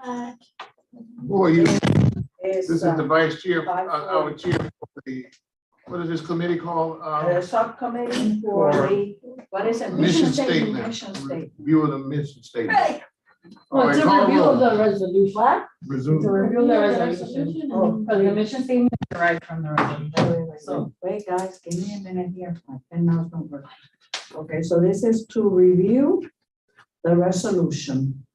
Who are you? Is, This is the vice chair, vice our chair for the, what is this committee called? the subcommittee for the, what is it? Mission statement. Mission statement. View of the mission statement. Hey. All Well, right, it's a call review of roll. the resolution. What? Resume. To review the resolution. Oh. Because the mission statement is derived from the resolution. So, Wait, guys, give me a minute here. My pen now don't work. Okay, so this is to review the resolution.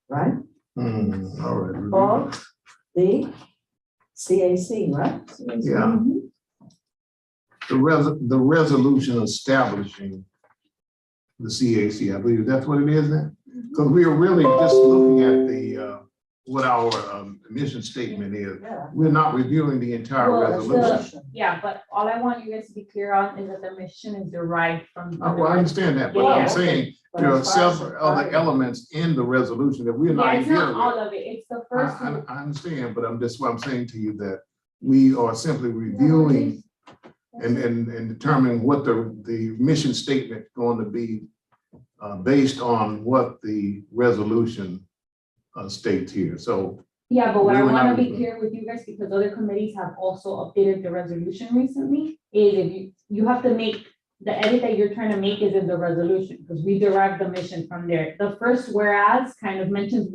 Right? All right. Of the CAC, right? Yeah. The resolution establishing the CAC, I believe that's what it is now. Because we are really just looking at the, what our mission statement is. Yeah. We're not reviewing the entire Well, resolution. yeah, but all I want you guys to be clear on is that the mission is derived from. Well, I understand that, but Yeah. I'm saying But there are as far as several the other target- elements in the resolution that we're Yeah, not it's not dealing with. all of it. It's the first one. I understand, but what I'm saying to you that we are simply reviewing and determining what the mission statement is going to be based on what the resolution states here. So, Yeah, but what I We were want not- to be clear with you guys, because other committees have also updated the resolution recently, is if you have to make, the edit that you're trying to make is in the resolution, because we derived the mission from there. The first whereas kind of mentions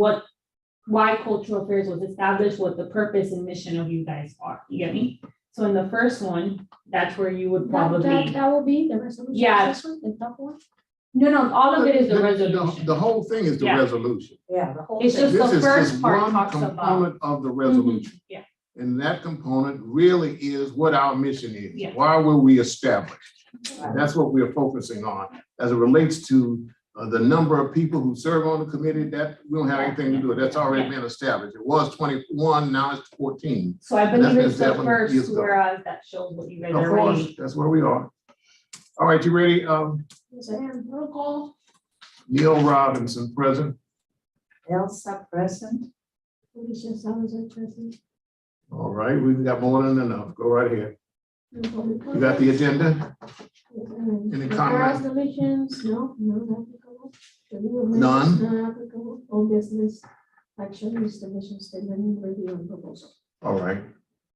why cultural affairs was established, what the purpose and mission of you guys are, you get me? So in the first one, that's where you would probably, That will be the resolution. Yeah. This one, the top one. no, all of it is the The resolution. whole thing is the Yeah. resolution. Yeah, the whole It's thing. just the This is first just part one talks about. component of the resolution. Yeah. And that component really is what our mission is. Yeah. Why were we established? And that's what we're focusing on as it relates to the number of people who serve on the committee. That we don't have anything to do with. That's already been established. It was 21, now it's 14. So I That's believe been it's the 7 years first ago. whereas that shows what you guys Of are course, ready. that's where we are. All right, you ready? And roll call. Neil Robinson, present. Elsa present. Alicia Salazar present. All right, we've got more than enough. Go right ahead. You got the agenda? Any comment? Deletions, no, none applicable. None? None applicable. All business action is the mission statement and review and proposal. All right.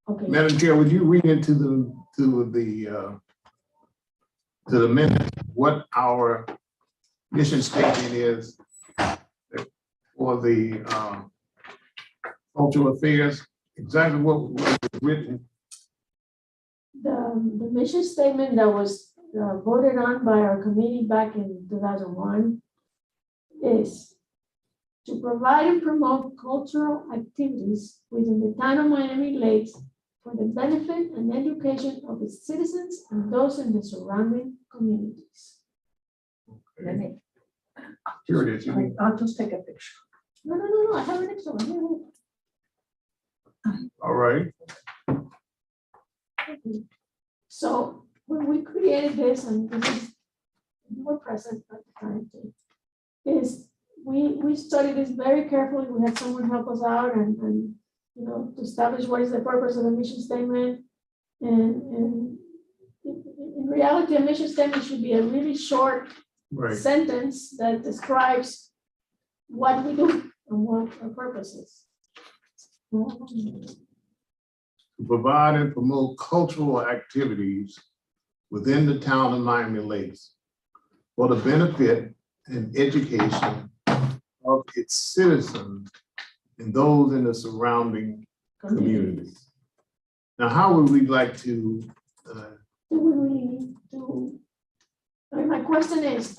Okay. Madam Chair, would you read into the minutes what our mission statement is for the cultural affairs? Exactly what was written. The mission statement that was voted on by our committee back in 2001 is to provide and promote cultural activities within the town of Miami Lakes for the benefit and education of its citizens and those in the surrounding communities. Let me, Here it is. You need- I'll just take a picture. No, I have an extra one. All right. So when we created this, and this is, you were present at the time too, is we studied this very carefully. We had someone help us out and you know, to establish what is the purpose of the mission statement. And in reality, a mission statement should be a really short Right. sentence that describes what we do and what our purpose is. To provide and promote cultural activities within the town of Miami Lakes for the benefit and education of its citizens and those in the surrounding communities. Now, how would we like to, Do we really need to? I mean, my question is,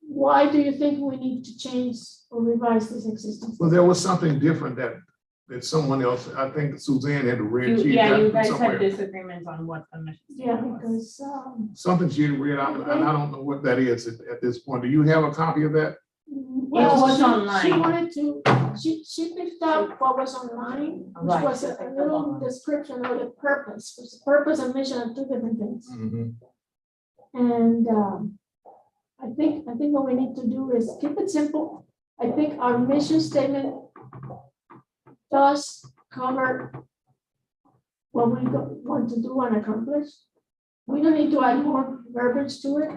why do you think we need to change or revise this existing? well, there was something different that someone else, I think Suzanne had read. she Yeah, got you it guys somewhere. had disagreements on what the mission. Yeah, statement was. because, Something she had read, and I don't know what that is at this point. Do you have a copy of that? well, was she online. wanted to, she picked up what was online, which Right, was she a picked up little online. description of the purpose, because the purpose and mission are two different things. Mhm. And I think what we need to do is keep it simple. I think our mission statement does cover what we want to do and accomplish. We don't need to add more verbiage to it.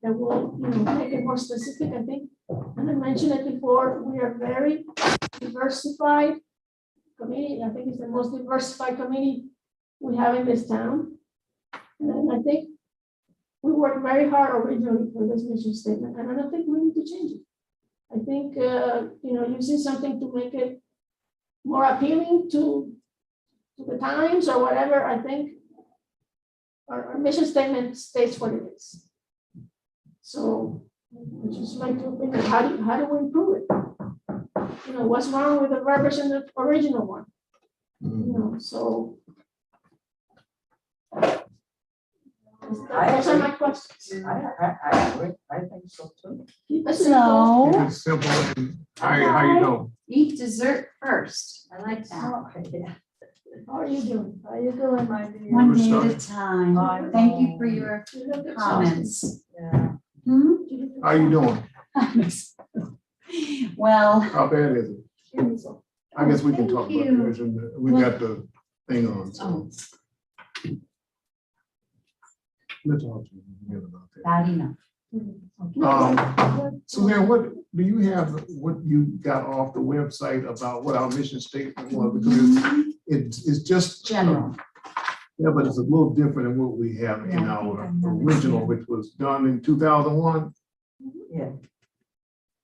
that will, make it more specific, I think. And I mentioned it before, we are very diversified committee. I think it's the most diversified committee we have in this town. And I think we worked very hard originally for this mission statement, and I don't think we need to change it. I think, using something to make it more appealing to the times or whatever, I think our mission statement states what it is. So I just like to think, how do we improve it? What's wrong with the verbiage in the original one? So those are my questions. I agree. I think so too. Keep it simple. Keep it simple. And how you doing? Eat dessert first. I like that. How are you doing? How are you doing, my dear? One We're day at starting. a time. Thank you for your You look exhausted. comments. Yeah. Hmm? How you doing? Well, How bad is it? I guess we can talk about Thank you. it. We got the thing on, so. We'll talk to you in a minute about that. bad enough. Suzanne, what do you have, what you got off the website about what our mission statement was? Because it's just. General. Yeah, but it's a little different than what we have in Yeah, I think our I have it original, here. which was done in 2001. Yeah.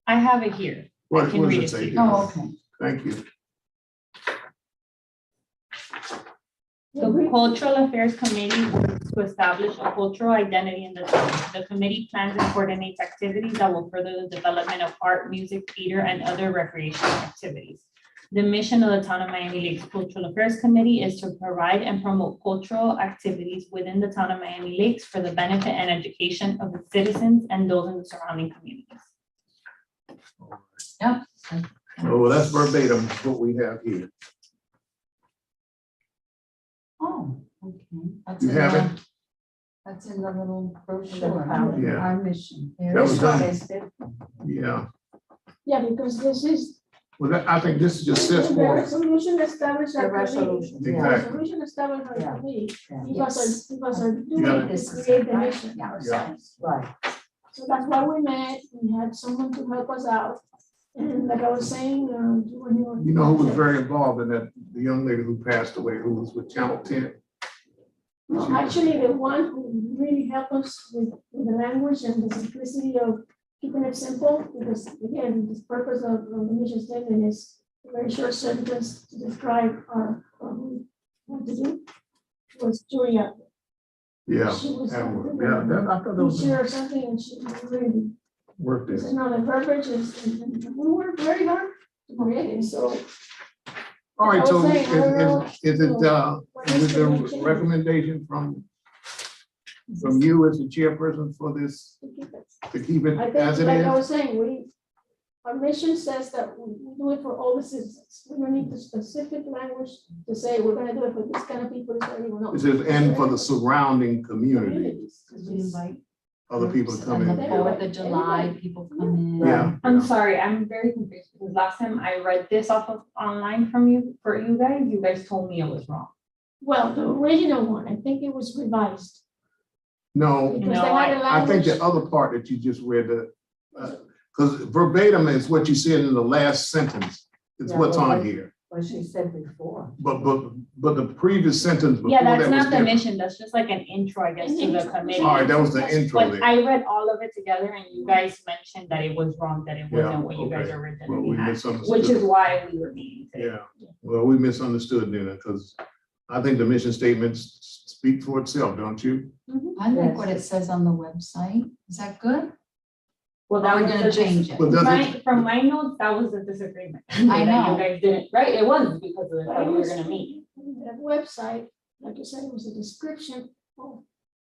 I have it here. What can does read it it say? to you. there? Oh, okay. Thank you. The Cultural Affairs Committee works to establish a cultural identity in the town. The committee plans and coordinates activities that will further the development of art, music, theater, and other recreational activities. The mission of the Town of Miami Lakes Cultural Affairs Committee is to provide and promote cultural activities within the Town of Miami Lakes for the benefit and education of the citizens and those in the surrounding communities. Yep. Oh, that's verbatim what we have here. Oh, okay. That's You in have the- it? That's in the little The brochure. pound. Yeah. Our mission. That was This one done. is different. Yeah. Yeah, because this is. Well, I think this just says The for, resolution established The our committee. resolution. The Exactly. resolution established our Yeah. committee. Yeah. Give us a Yeah. duty This to is create it, the right? mission Yeah. ourselves. Right. So that's why we met. We had someone to help us out. And like I was saying, you know who was very involved in that, the young lady who passed away, who was with Channel 10. No, actually, the one who really helped us with the language and the simplicity of keeping it simple, because again, the purpose of the mission statement is a very short sentence to describe what to do, was Julia. Yeah, She was that one. Yeah, that, I thought that was teacher or something, and she really, worth this it. is not a verbiage, and we worked very hard to create it, so. All right, I was so saying, I don't know, is it a recommendation from you as the chairperson for this, to keep it. to keep it I as think, it like I is? was saying, our mission says that we do it for all the citizens. We don't need the specific language to say we're gonna do it for this kind of people, this kind of people, no. It says, and for the surrounding community, Communities. Because we invite other people to come And the in. 4th of July, people come in. Yeah. I'm sorry, I'm very confused because last time I read this off of online from you, for you guys told me it was wrong. Well, the original one, I think it was revised. No, Because No, they had a I think language. the other part that you just read, because verbatim is what you said in the last sentence. It's Yeah, what's well, on what- here. What she said before. But the previous sentence before Yeah, that that's was not the different. mission. That's just like an intro, I guess, to the Intro. committee. All right, that was the intro But there. I read all of it together and you guys mentioned that it was wrong, that it Yeah, wasn't what you guys okay. Well, originally we had, misunderstood. which is why we were meeting today. Yeah, well, we misunderstood then, because I think the mission statements speak for itself, don't you? I like what it says on the website. Is that good? Well, Or that we're was gonna the change it? But doesn't, From my notes, that was the disagreement. I that know. You guys didn't, right? It was because of But how it we were was- gonna meet. That website, like you said, it was a description of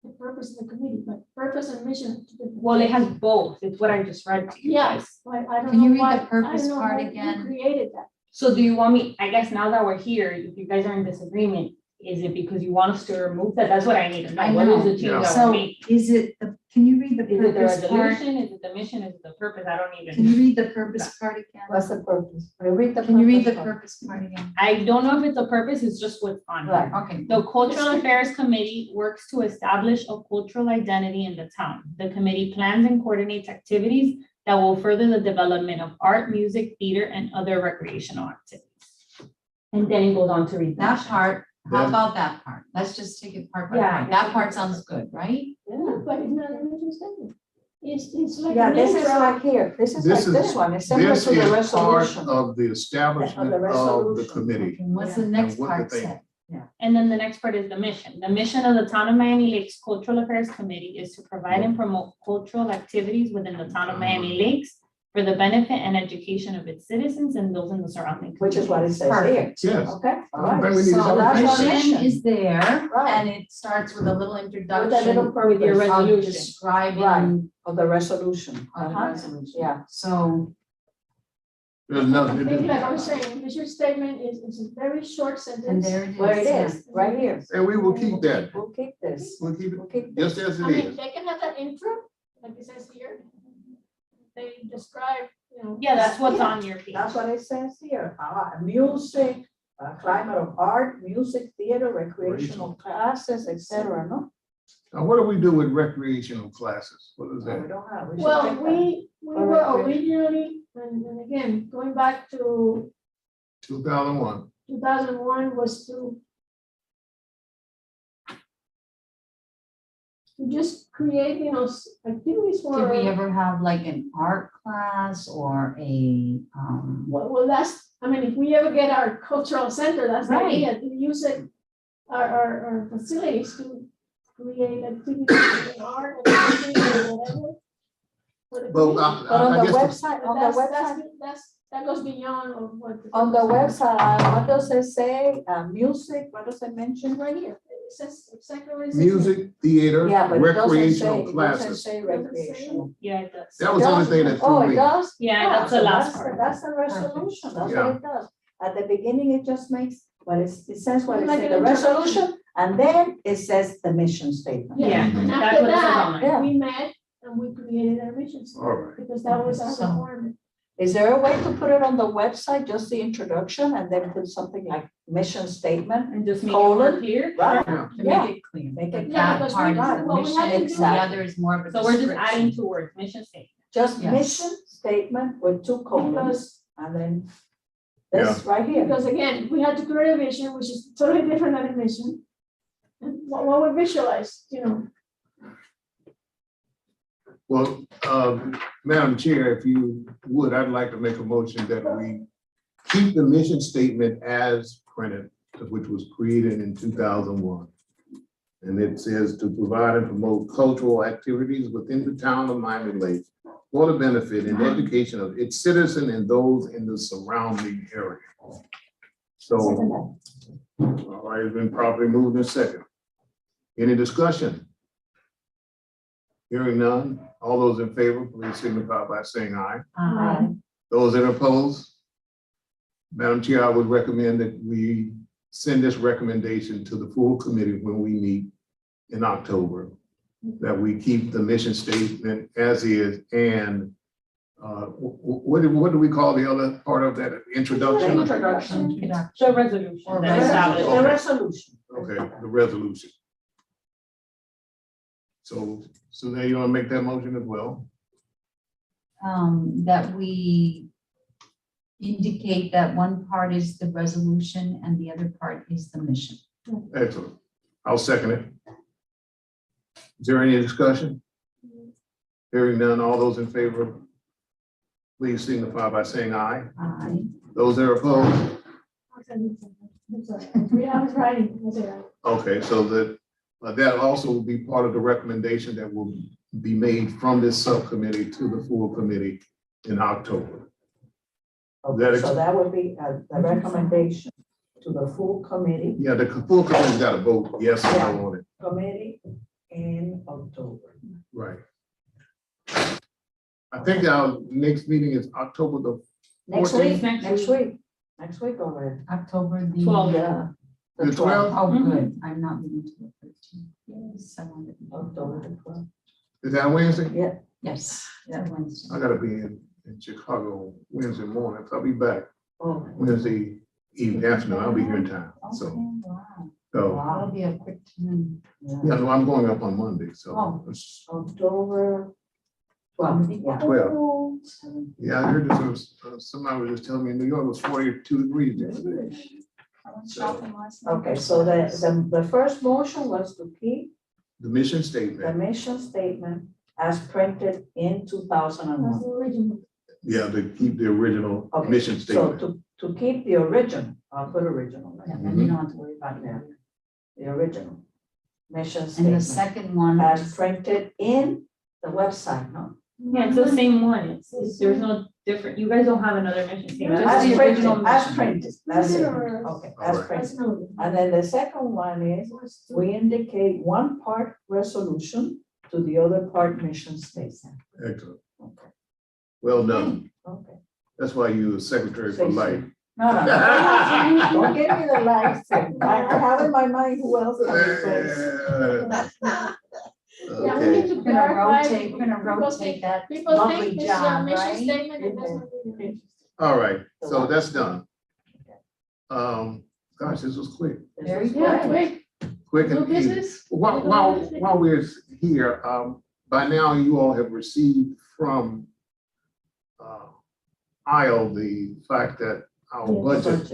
the purpose of the committee, but purpose and mission. to the- Well, it has both. It's what I just read to you Yeah, guys. but I don't Can you know read why, the I purpose don't know part who again? created that. So do you want me, I guess now that we're here, if you guys are in disagreement, Is it because you want us to remove that? That's what I need to know. I What is know. the change Yeah. that So we're making? is it, can you read the Is it the purpose part? resolution? Is it the mission? Is it the purpose? I don't Can you even. read the purpose part again? What's the purpose? Read the Can you read the part. purpose part again? I don't know if it's a purpose, it's just what's on here. Right. Okay. The Cultural Affairs Committee works to establish a cultural identity in the town. The committee plans and coordinates activities that will further the development of art, music, theater, and other recreational activities. And then it goes on to read That part, how Then- about that part? Let's just take it part by Yeah. part. That part sounds good, right? Yeah, but it's not a mission statement. It's like. Yeah, an this is intro. like here, this is like This is- this one, it's similar This to the is part resolution. of the establishment of the resolution. committee. And what's the Yeah. next And what part the thing- say? And then the next part is the mission. The mission of the Town of Miami Lakes Cultural Affairs Committee is to provide and promote cultural activities within the town of Miami Lakes for the benefit and education of its citizens and those in the surrounding. Which is what it says here, Perfect. Yes. okay? All I right. think we need So to the that's our mission mission. is there, Right. and it starts with a little introduction. little With your purpose of resolution. describing Of the resolution. of the Uh-huh. resolution. Yeah. So, There's I nothing. think like I was saying, mission statement is a very short sentence. and there it is. Where it yeah. is, right here. And we will keep that. We'll keep this. We'll keep We'll it keep this. just as I it mean, is. they can have that intro, like it says here. They describe, you know. Yeah, that's what's Yeah. on your page. That's what it says here. Music, climate of art, music, theater, recreational classes, etc. No? Now, what do we do with recreational classes? What is No, we that? don't have. We should Well, take that. we Or were recreation. originally, and again, going back to 2001. 2001 was to just create, you know, activities for. Did we ever have like an art class or a, Well, that's, I mean, if we ever get our cultural center, that's the Right. idea, to use it, our facilities to create activities in art and painting or whatever. for the Well, community. But on I the guess the- website, on the That's- website, that goes beyond of what. on the website, what does it say? Music, what does it mention? Right here, it says exactly what it says. here. Music, theater, Yeah, but it doesn't say, recreational it doesn't classes. say recreational. Yeah, it does. That was the only thing that Oh, threw it me. does? Yeah, that's the so last that's part. That's the resolution, that's Yeah. what it does. At the beginning, it just makes, what it says what it Like says, an the introduction. resolution, and then it says the mission statement. Yeah, And that's after what it says on that, there. Yeah. we met and we created our mission statement, All right. because that was our So- requirement. Is there a way to put it on the website, just the introduction, and then put something like mission statement? And just make it more Colon. clear. Right. Yeah. to Yeah. make it clear? Make it Yeah, That because part is we- the what we mission, had to and do- the other is more of a So we're just description. adding 2 words, mission statement. Just Yes. mission statement with 2 colons, Because, and then this right here. because again, we had to create a vision, which is totally different than a mission. And what we visualize, you know, Well, Madam Chair, if you would, I'd like to make a motion that we keep the mission statement as printed, which was created in 2001. And it says to provide and promote cultural activities within the town of Miami Lakes for the benefit and education of its citizens and those in the surrounding area. So, all right, it's been properly moved and second. Any discussion? Hearing none, all those in favor, please signify by saying aye. Those that oppose? Madam Chair, I would recommend that we send this recommendation to the full committee when we meet in October, that we keep the mission statement as is, and what do we call the other part of that introduction? Introduction. The resolution. Or that establishes- The resolution. Okay, the resolution. So now you want to make that motion as well? That we indicate that one part is the resolution and the other part is the mission. Excellent. I'll second it. Is there any discussion? Hearing none, all those in favor, please signify by saying aye. Aye. Those that are opposed? I'm sorry, I was writing, I said, Okay, so that also will be part of the recommendation that will be made from this subcommittee to the full committee in October. Okay, so that would be the recommendation to the full committee, Yeah, the full committee's got to vote yes or no on it. in October. Right. I think our next meeting is October the Next 14th. week, next week already. October the. 12th. Yeah, The 12th? Oh, Mhm. good, I'm not meeting till the 13th. Yes, I wanted to be- October the 12th. Is that Wednesday? Yeah, Yes, Yeah. it's a Wednesday. I gotta be in Chicago Wednesday morning, so I'll be back oh, Wednesday evening, afternoon, I'll be here in town, Okay, so. wow, So, that'll be a quick turn. yeah. yeah, no, I'm going up on Monday, so. Oh. it's- October 12th, yeah. 12. Yeah, I heard this was, somebody was just telling me in New York it was 42 degrees yesterday. I went shopping last night. Okay, so the first motion was to keep The mission the statement, mission statement as printed in That's 2001. the original. yeah, to keep the original Okay, mission So statement. to keep the original, I'll put original, Yeah, right? then you don't have to worry about Yeah. it. The original mission And the statement second one as is, printed in the website, no? Yeah, it's the same one. There's no different, you guys don't have another mission statement. Just As the printed, original as mission. printed, that's it. Or- Okay, as Alright. printed. That's no. And then the second one is, we indicate one part resolution to the other part mission statement. Excellent, Okay, well done. okay. That's why you were secretary for life. No, no, no. Don't give me the life thing. I have in my mind who else can replace. Yeah, we Okay, need to we're gonna clarify. we're gonna People rotate think- that People lovely think it's a job, mission right? statement and that's not really. all right, so that's done. Gosh, this was quick, Very Yeah, good. quick New and easy. business? While we're here, by now you all have received from IO the fact that our Yes. budget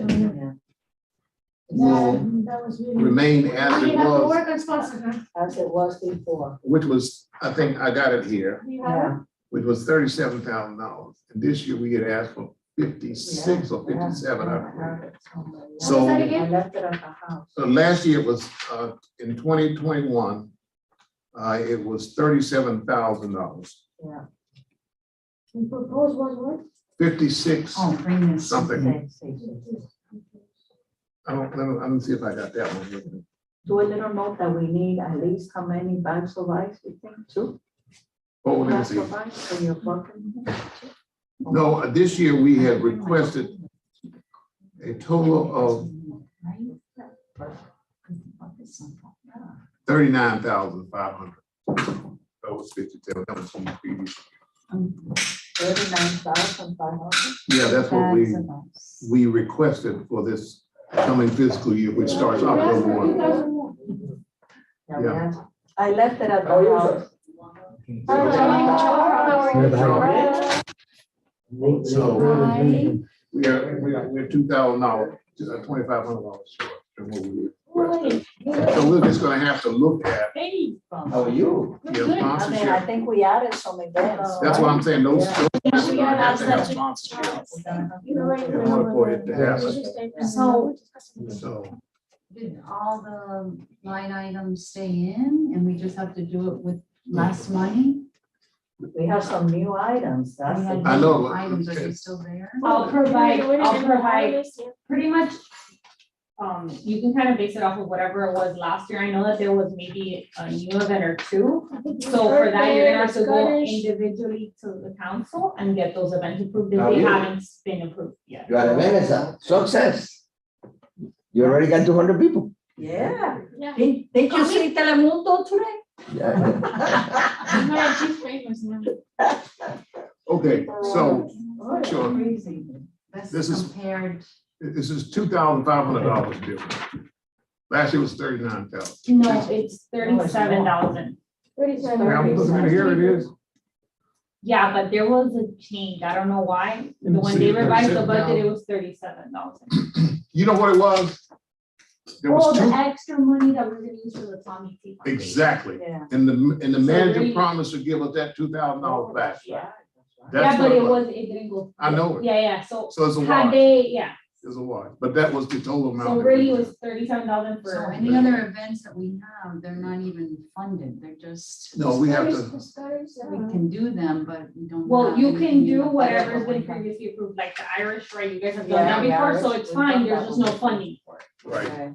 Yeah, will That was really. remain as We it have to was, work on sponsor, huh? as it was before. which was, I think I got it here, We have Yeah. which was $37,000. And this year we had asked for 56 or 57, I forget. So- What was that I again? left it at the house. So last year it was, in 2021, it was $37,000. Yeah. We proposed was what? 56, Oh, bring this. something. See. let me see if I got that one here. Do a little note that we need at least how many bags of ice, we think, 2? Oh, let me Bags see. of ice for your bucket? No, this year we had requested a total of 39,500. That was 57, that was from the previous. 39,500. Yeah, that's what we requested for this coming fiscal year, which starts October 1. Yeah, we Yeah. have- I left it at the house. So we're $2,000, $2,500 short than what we requested. So we're just gonna have to look at, How are you? your I mean, I sponsorship. think we added some events. That's what I'm saying, those Yeah. those we are gonna gotta have to have ask that. sponsorship. You're right. In order for it to happen. So- So, Did all the line items stay in and we just have to do it with less money? We have some new items, that's We had the. I know, new but- Items, are they still there? I'll provide pretty much, you can kind of base it off of whatever it was last year. I know that there was maybe a new event or two. So for that, you're gonna have to go individually to the council and get those events approved if Now they you- haven't been approved yet. You are a Vanessa, success. You already got 200 people. Yeah. Yeah. Did you see Telemundo today? Yeah. okay, so Oh, Sure. crazy. This This is- compared, this is $2,500 different. Last year was 39,000. No, it's 37,000. Yeah, I'm looking at here, it is. Yeah, but there was a change. I don't know why. Let me When see, they revised the 37,000. budget, it was 37,000. You know what it was? There Oh, was the two, extra money that we're gonna use for the Tommy T. Foundation. exactly. Yeah. And the manager really- promised to give us that $2,000 back. Yeah. That's Yeah, but what it didn't go. I know it. Yeah, so So it's a had wash, they, yeah, it's a wash, but that was the total amount. so that really we- it was 37,000 so for. any other events that we have, they're not even funded, they're just, No, we have to, we can do them, but we don't. Well, have you anything can in do the budget whatever's for been one time. previously approved, like the Irish, right? You guys have done Yeah, that the before, so Irish, it's we've fine, done there's that just no one. funding for it. right. Okay.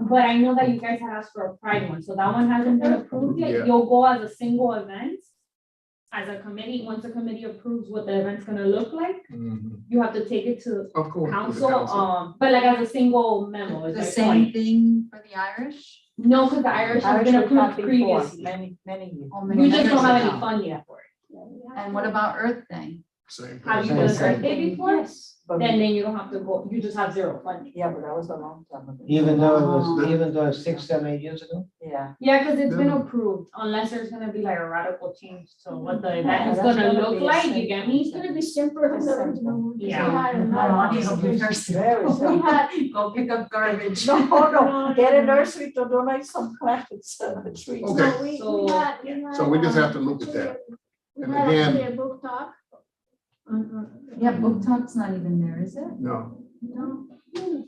But I know that you guys had asked for a pride one, so that one hasn't been approved Yeah. yet. You'll go as a single event. as a committee, once the committee approves what the event's gonna look like, Mhm. you have to take it to Of course. to the council, but like as a single memo. is The my same point. thing for the Irish? No, because the Irish have been Irish we've had approved before, previously. many years. Oh, many You just don't years have any ago. fund yet for it. And what about Earth Day? Same Have you thing. done Same Earth Day before? Yes. But Then you don't have to go, you just have zero funding. yeah, but that was a long time ago. Even though it Oh. was, even though it's 6, 7, 8 years ago? Yeah. Yeah, because it's been Yeah. approved, unless there's gonna be like a radical change to what the Yeah, event is that's gonna gonna look be a like, simple you get me? It's gonna be simpler than the original one. Yeah. We had a lot More of money will be participation. Very We simple. had, Go pick up garbage. No, get a nursery to donate some plants and the trees. Okay. no, we So- had. So we just have to look at that. We And had again- actually a book talk. Yeah, book talk's not even there, is it? No, No. and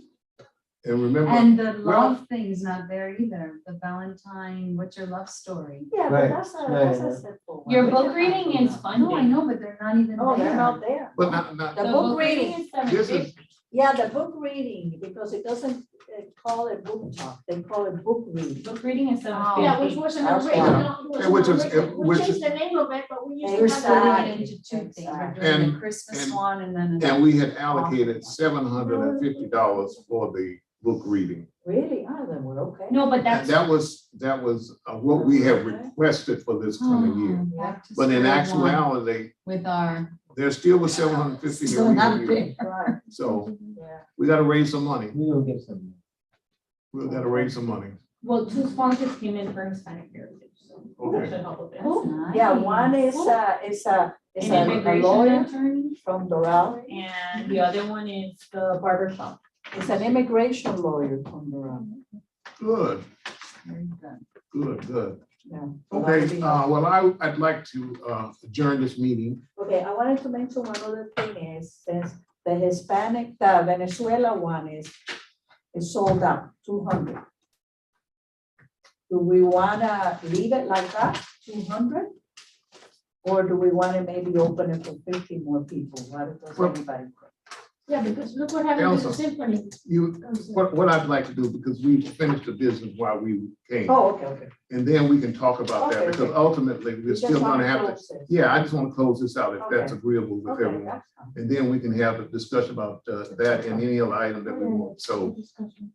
remember, And the well- love thing's not there either, the Valentine, what's your love story? Yeah, but Right, that's a right, simple one. Your We book can reading handle is that. funded. No, I know, but they're not even No, they're not there. there. but not, The The book reading, is this is, $750. yeah, the book reading, because it doesn't call it book talk, they call it book reading. Book reading is Oh. Yeah, which $750. was an That's original. And which is- We which changed is- the name of it, but we used They to We're have. splitting that. it into two things, we're Exactly. doing And- the Christmas and- one and then. and we had allocated $750 for the book reading. Really? Ah, then we're okay. No, but And that's, that was what we have requested for this coming year. Oh, back to But in square one actuality, With our. there still was 750 Still that not we needed. there. Right, So yeah. we gotta raise some money. We will get some. We gotta raise some money. well, 2 sponsors came in for Hispanic heritage, so Okay. that should help with That's this. nice. Yeah, one is An a immigration lawyer attorney, from Doral. and the other one is the barber shop. It's an immigration lawyer from Doral. Good, Very good. good. Yeah. Okay, well, I'd like to adjourn this meeting. Okay, I wanted to mention one other thing is, since the Hispanic, the Venezuela one is sold out, 200. Do we wanna leave it like that, 200? Or do we wanna maybe open it for 50 more people? What does Well- everybody think? Yeah, because look what happened to the Elsa. symphony. What I'd like to do, because we finished the business while we came, Oh, okay. and then we can talk about that, Okay, because okay. ultimately, we're We just still wanna gonna have to. close this. Yeah, I just want to close this out if that's Okay. agreeable with Okay, everyone. that's fine. And then we can have a discussion about that and any other item that we want. So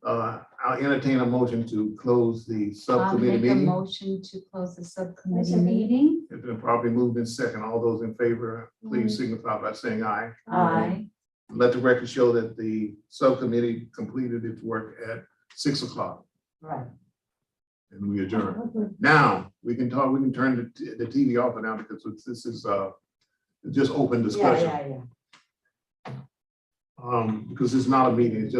I'll entertain a motion to close the I'll subcommittee make a meeting. motion to close the subcommittee second it. meeting. It's been probably moved in second. All those in favor, please signify by saying aye. Aye. Let the record show that the subcommittee completed its work at 6 o'clock Right. and we adjourn. Now, we can talk, we can turn the TV off now because this is just open Yeah, discussion. yeah, yeah. Because it's not a meeting, it's just